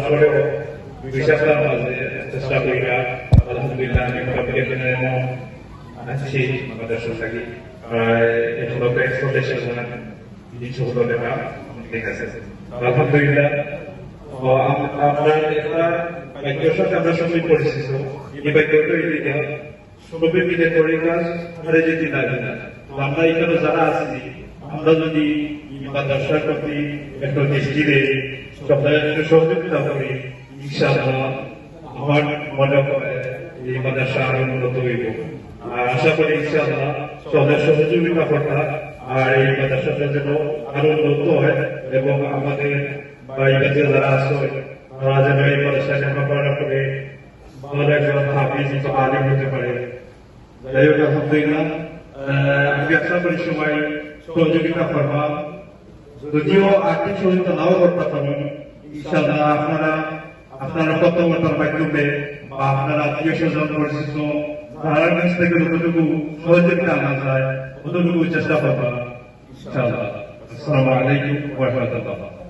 তারপরেও 2 সপ্তাহের মাঝে চেষ্টা করি আলহামদুলিল্লাহ আমি মোটামুটি এখানে আছি মাদ্রাসা থাকি এখনো তো এক্সপোর্টেশন কিছু হলো দেখা ঠিক আছে আলহামদুলিল্লাহ আমরা একটা বাক্যের সাথে আমরা সবই পরিচিত এই বাক্যটা এদিকে সবই মিলে করে কাজ হারে যেতে লাগে না আমরা এখানে যারা আছি আমরা যদি মাদ্রাসার প্রতি একটু দৃষ্টি দিয়ে সবাই সহযোগিতা করি ইনশাআল্লাহ আমার মনে হয় এই মাদ্রাসা আরো উন্নত হইব আর আশা করি ইনশাআল্লাহ সবাই সহযোগিতা করতা আর এই মাদ্রাসাটা যেন আরো উন্নত হয় এবং আমাদের বাইরে যারা আছে তারা যেন এই মাদ্রাসায় লেখাপড়া করে ভালো একজন হাফিজ আলিম হতে পারে যাই হোক আলহামদুলিল্লাহ আমি আশা করি সবাই সহযোগিতা করবা যদিও আর্থিক সহযোগিতা নাও করতে পারবেন ইনশাআল্লাহ আপনারা কথাবার্তার মাধ্যমে বা আপনারা আত্মীয় স্বজন পরিচিত তার কাছ থেকে যতটুকু সহযোগিতা আনা যায় ততটুকু চেষ্টা করবা ইনশাআল্লাহ। আসসালামু আলাইকুম ওয়া রাহমাতুল্লাহ।